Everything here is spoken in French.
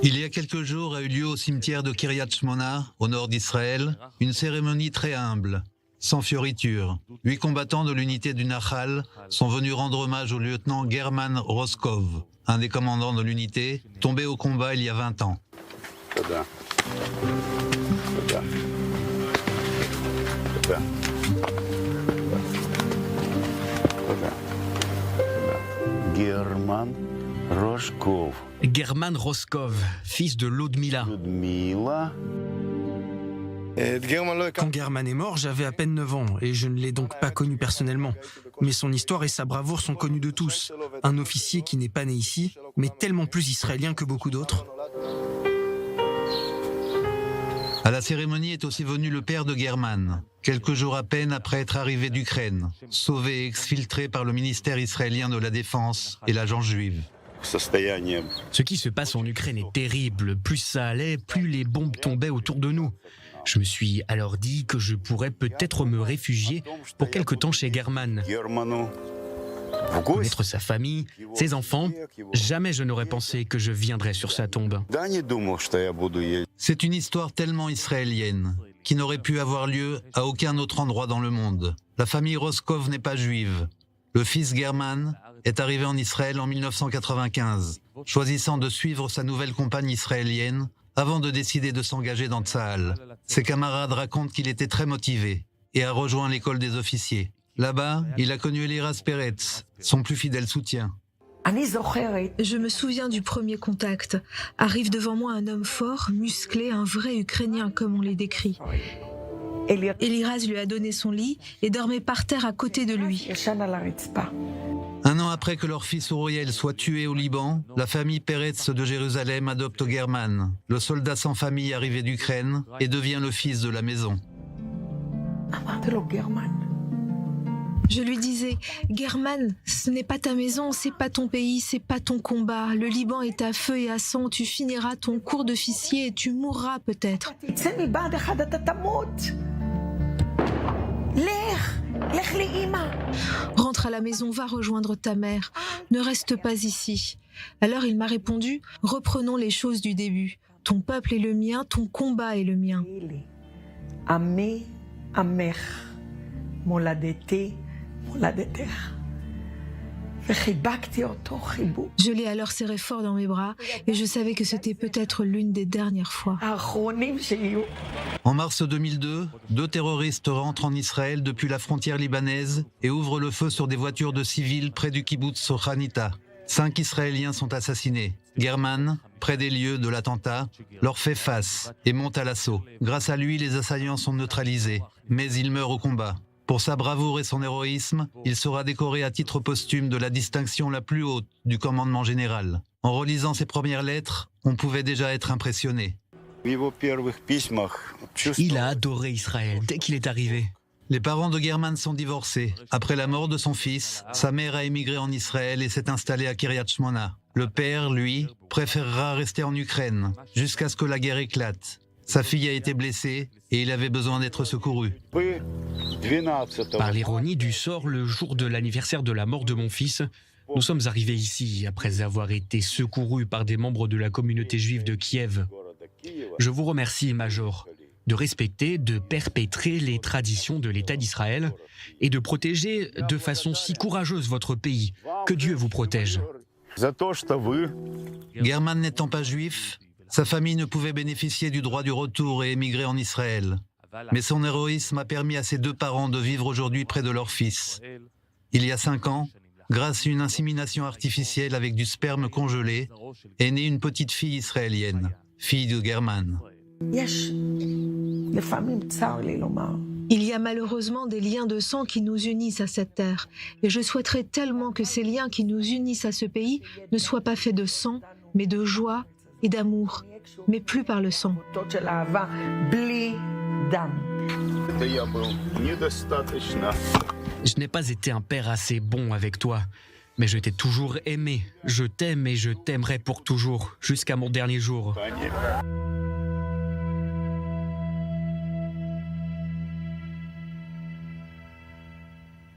Il y a quelques jours a eu lieu au cimetière de Kiryat Shmona, au nord d'Israël, une cérémonie très humble, sans fioritures. 8 combattants de l'unité du Nahal sont venus rendre hommage au lieutenant German Roskov, un des commandants de l'unité, tombé au combat il y a 20 ans. Tודה. Tודה. Tודה. Tודה. German Roskov. German Roskov, fils de Ludmila. Ludmila. Quand German est mort, j'avais à peine 9 ans et je ne l'ai donc pas connu personnellement. Mais son histoire et sa bravoure sont connus de tous. Un officier qui n'est pas né ici, mais tellement plus israélien que beaucoup d'autres. À la cérémonie est aussi venu le père de German, quelques jours à peine après être arrivé d'Ukraine, sauvé et exfiltré par le ministère israélien de la Défense et l'agence juive. Ce qui se passe en Ukraine est terrible. Plus ça allait, plus les bombes tombaient autour de nous. Je me suis alors dit que je pourrais peut-être me réfugier pour quelque temps chez German. Connaître sa famille, ses enfants, jamais je n'aurais pensé que je viendrais sur sa tombe. C'est une histoire tellement israélienne, qui n'aurait pu avoir lieu à aucun autre endroit dans le monde. La famille Roskov n'est pas juive. Le fils German est arrivé en Israël en 1995, choisissant de suivre sa nouvelle compagne israélienne avant de décider de s'engager dans Tsahal. Ses camarades racontent qu'il était très motivé et a rejoint l'école des officiers. Là-bas, il a connu Eliras Peretz, son plus fidèle soutien. Je me souviens du premier contact. Arrive devant moi un homme fort, musclé, un vrai Ukrainien comme on les décrit. Eliras lui a donné son lit et dormait par terre à côté de lui. Un an après que leur fils Uriel soit tué au Liban, la famille Peretz de Jérusalem adopte German, le soldat sans famille arrivé d'Ukraine, et devient le fils de la maison. Je lui disais, German, ce n'est pas ta maison, c'est pas ton pays, c'est pas ton combat. Le Liban est à feu et à sang, tu finiras ton cours d'officier et tu mourras peut-être. Rentre à la maison, va rejoindre ta mère. Ne reste pas ici. Alors il m'a répondu, reprenons les choses du début. Ton peuple est le mien, ton combat est le mien. Je l'ai alors serré fort dans mes bras et je savais que c'était peut-être l'une des dernières fois. En mars 2002, 2 terroristes rentrent en Israël depuis la frontière libanaise et ouvrent le feu sur des voitures de civils près du kibbutz Sochanita. 5 Israéliens sont assassinés. German, près des lieux de l'attentat, leur fait face et monte à l'assaut. Grâce à lui, les assaillants sont neutralisés, mais il meurt au combat. Pour sa bravoure et son héroïsme, il sera décoré à titre posthume de la distinction la plus haute du commandement général. En relisant ses premières lettres, on pouvait déjà être impressionné. Il a adoré Israël dès qu'il est arrivé. Les parents de German sont divorcés. Après la mort de son fils, sa mère a émigré en Israël et s'est installée à Kiryat Shmona. Le père, lui, préférera rester en Ukraine jusqu'à ce que la guerre éclate. Sa fille a été blessée et il avait besoin d'être secouru. Par l'ironie du sort, le jour de l'anniversaire de la mort de mon fils, nous sommes arrivés ici après avoir été secourus par des membres de la communauté juive de Kiev. Je vous remercie, Major, de respecter, de perpétrer les traditions de l'État d'Israël et de protéger de façon si courageuse votre pays. Que Dieu vous protège. German n'étant pas juif, sa famille ne pouvait bénéficier du droit du retour et émigrer en Israël. Mais son héroïsme a permis à ses 2 parents de vivre aujourd'hui près de leur fils. Il y a 5 ans, grâce à une insémination artificielle avec du sperme congelé, est née une petite fille israélienne, fille de German. Il y a malheureusement des liens de sang qui nous unissent à cette terre. Et je souhaiterais tellement que ces liens qui nous unissent à ce pays ne soient pas faits de sang, mais de joie et d'amour, mais plus par le sang. Je n'ai pas été un père assez bon avec toi, mais je t'ai toujours aimé. Je t'aime et je t'aimerai pour toujours, jusqu'à mon dernier jour.